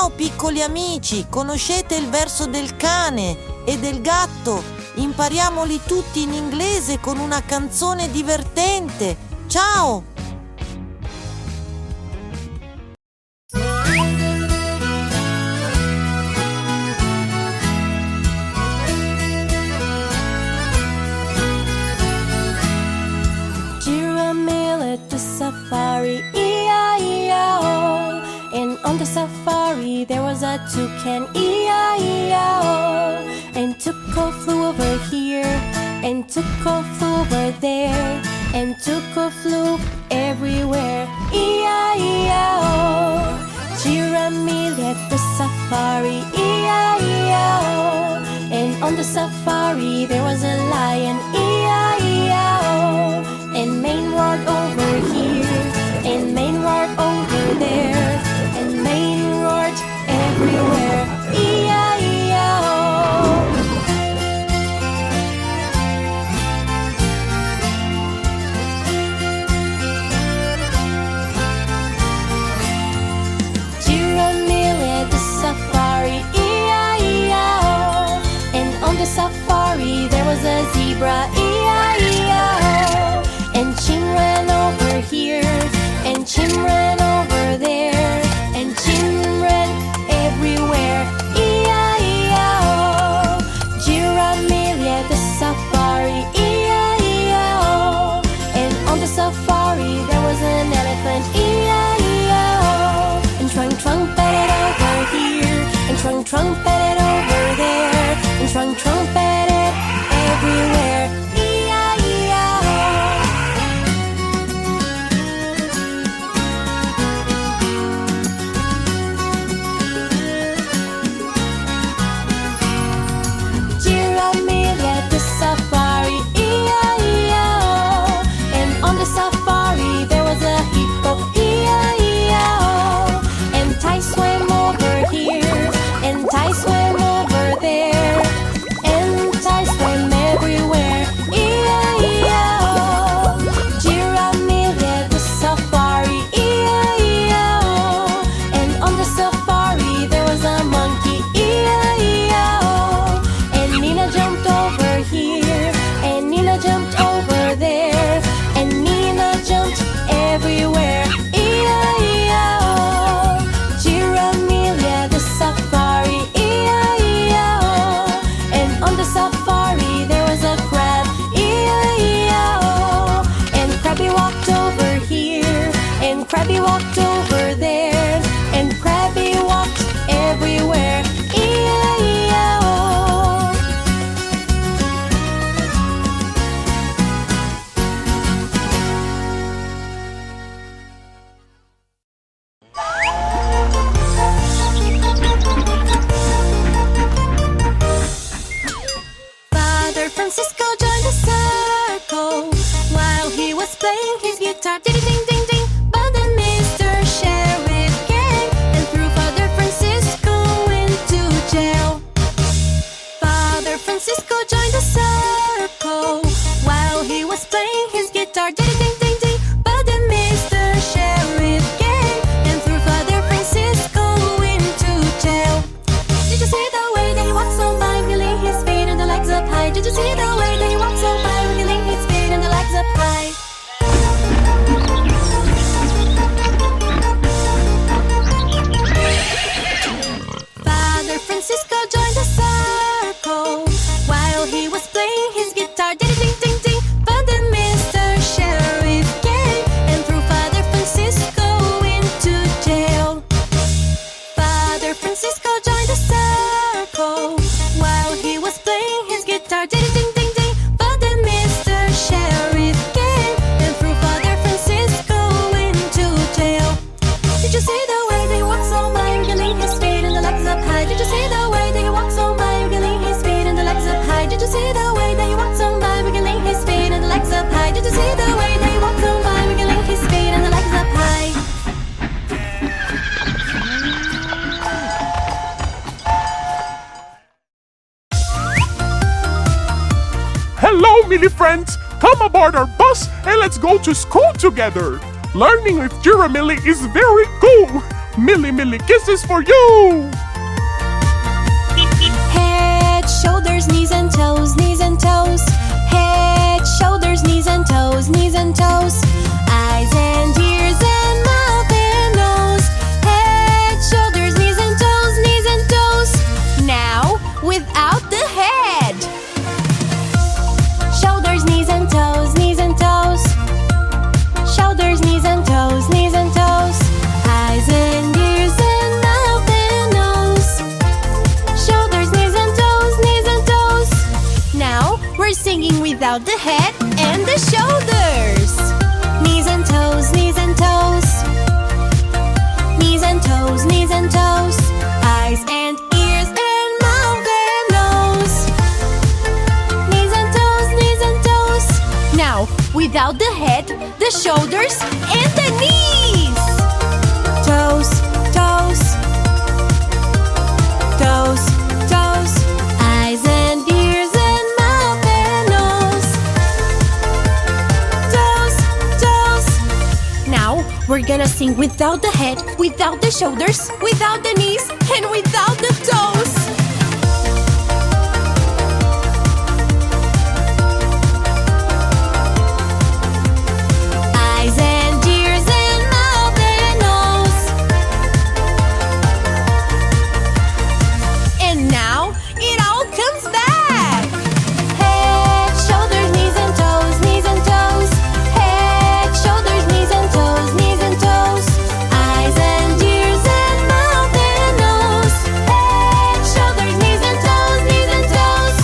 Ciao piccoli amici, conoscete il verso del cane e del gatto? Impariamoli tutti in inglese con una canzone divertente. Ciao! Giramille at the safari, E-I-E-I-O. And on the safari there was a toucan, E-I-E-I-O. And Tuco flew over here, and Tuco flew over there, and Tuco flew everywhere, E-I-E-I-O. Giramille at the safari, E-I-E-I-O. And on the safari there was a lion, E-I-E-I-O. And Maine roared over here, and Maine roared over there, and Maine roared everywhere, E-I-E-I-O. Giramille at the safari, E-I-E-I-O. And on the safari there was a zebra, E-I-E-I-O. And Chim ran over here, and Chim ran over there, and Chim ran everywhere, E-I-E-I-O. Giramille at the safari, E-I-E-I-O. And on the safari there was an elephant, E-I-E-I-O. And trumpeted over here, and trumpeted over there, and trumpeted everywhere, E-I-E-I-O. Giramille at the safari, E-I-E-I-O. And on the safari there was a hippo, E-I-E-I-O. And Ty swam over here, and Ty swam over there, and Ty swam everywhere, E-I-E-I-O. Giramille at the safari, E-I-E-I-O. And on the safari there was a monkey, E-I-E-I-O. And Nina jumped over here, and Nina jumped over there, and Nina jumped everywhere, E-I-E-I-O. Giramille at the safari, E-I-E-I-O. And on the safari there was a crab, E-I-E-I-O. And Crabby walked over here, and Crabby walked over there, and Crabby walked everywhere, E-I-E-I-O. Padre Francisco joined the circle while he was playing his guitar. Ding ding ding ding. But then Mr. Sheriff came and threw Father Francisco into jail. Father Francisco joined the circle while he was playing his guitar. Ding ding ding ding. But then Mr. Sheriff came and threw Father Francisco into jail. Did you see the way that he walks so by, wheeling his feet and the legs up high? Did you see the way that he walks so by, wheeling his feet and the legs up high? Father Francisco joined the circle while he was playing his guitar. Ding ding ding ding. But then Mr. Sheriff came and threw Father Francisco into jail. Father Francisco joined the circle while he was playing his guitar. Ding ding ding ding. But then Mr. Sheriff came and threw Father Francisco into jail. Did you see the way they walk so by, wriggling his feet and the legs up high? Did you see the way they walk so by, wriggling his feet and the legs up high? Did you see the way they walk so by, wriggling his feet and the legs up high? Did you see the way they walk so by, wriggling his feet and the legs up high? Hello, mini friends! Come aboard our bus and let's go to school together! Learning with Giramille is very cool! Millie, Millie, kisses for you! Head, shoulders, knees and toes, knees and toes. Head, shoulders, knees and toes, knees and toes. Eyes and ears and mouth and nose. Head, shoulders, knees and toes, knees and toes. Now, without the head. Shoulders, knees and toes, knees and toes. Shoulders, knees and toes, knees and toes. Eyes and ears and mouth and nose. Shoulders, knees and toes, knees and toes. Now we're singing without the head and the shoulders. Knees and toes, knees and toes. Knees and toes, knees and toes. Eyes and ears and mouth and nose. Knees and toes, knees and toes. Now without the head, the shoulders, and the knees. Toes, toes. Toes, toes. Eyes and ears and mouth and nose. Toes, toes. Now we're gonna sing without the head, without the shoulders, without the knees, and without the toes. Eyes and ears and mouth and nose. And now it all comes back. Head, shoulders, knees and toes, knees and toes. Head, shoulders, knees and toes, knees and toes. Eyes and ears and mouth and nose. Head, shoulders, knees and toes, knees and toes.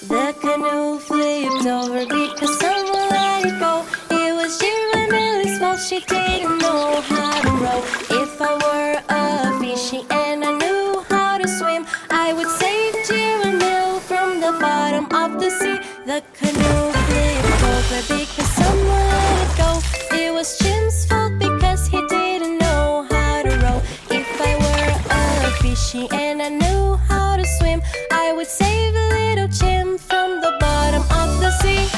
The canoe flipped over because someone let it go. It was Giramille's fault, she didn't know how to row. If I were a fishy and I knew how to swim, I would save Giramille from the bottom of the sea. The canoe flipped over because someone let it go. It was Jim's fault because he didn't know how to row. If I were a fishy and I knew how to swim, I would save little Jim from the bottom of the sea.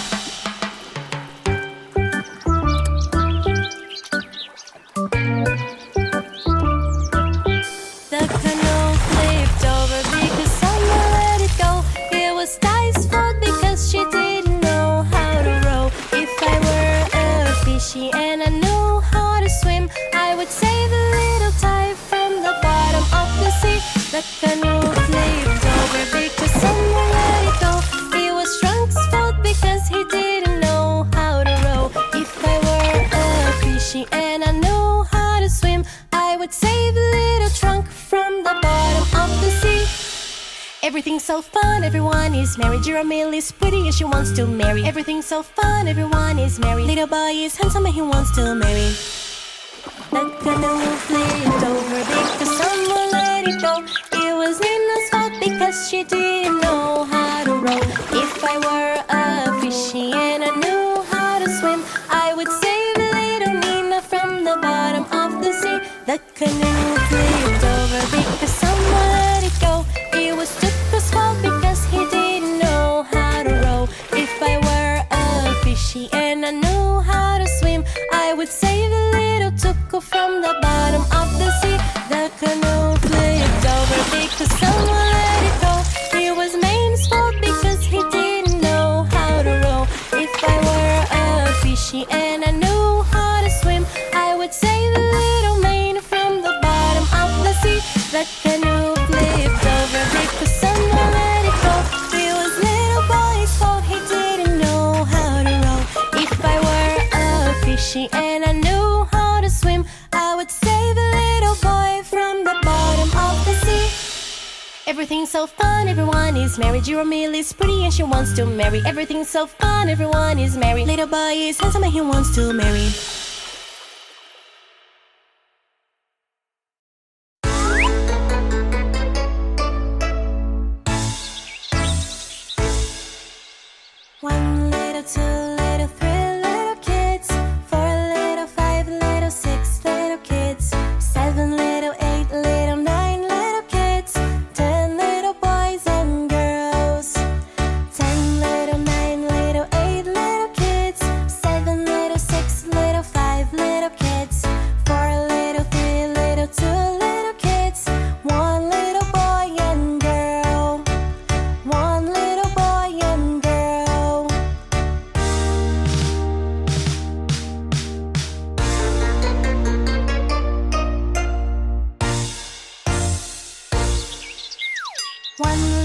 The canoe flipped over because someone let it go. It was Ty's fault because she didn't know how to row. If I were a fishy and I knew how to swim, I would save a little Ty from the bottom of the sea. The canoe flipped over because someone let it go. It was Trunk's fault because he didn't know how to row. If I were a fishy and I knew how to swim, I would save a little Trunk from the bottom of the sea. Everything's so fun, everyone is merry. Giramille is pretty and she wants to marry. Everything's so fun, everyone is merry. Little boy is handsome and he wants to marry. The canoe flipped over because someone let it go. It was Nina's fault because she didn't know how to row. If I were a fishy and I knew how to swim, I would save little Nina from the bottom of the sea. The canoe flipped over because someone let it go. It was Tuco's fault because he didn't know how to row. If I were a fishy and I knew how to swim, I would save a little Tuco from the bottom of the sea. The canoe flipped over because someone let it go. It was Main's fault because he didn't know how to row. If I were a fishy and I knew how to swim, I would save a little Main from the bottom of the sea. The canoe flipped over because someone let it go. It was little boy's fault, he didn't know how to row. If I were a fishy and I knew how to swim, I would save a little boy from the bottom of the sea. Everything's so fun, everyone is merry. Giramille is pretty and she wants to marry. Everything's so fun, everyone is merry. Little boy is handsome and he wants to marry. One little, two little, three little kids. 4 little, 5 little, 6 little kids. 7 little, 8 little, 9 little kids. 10 little One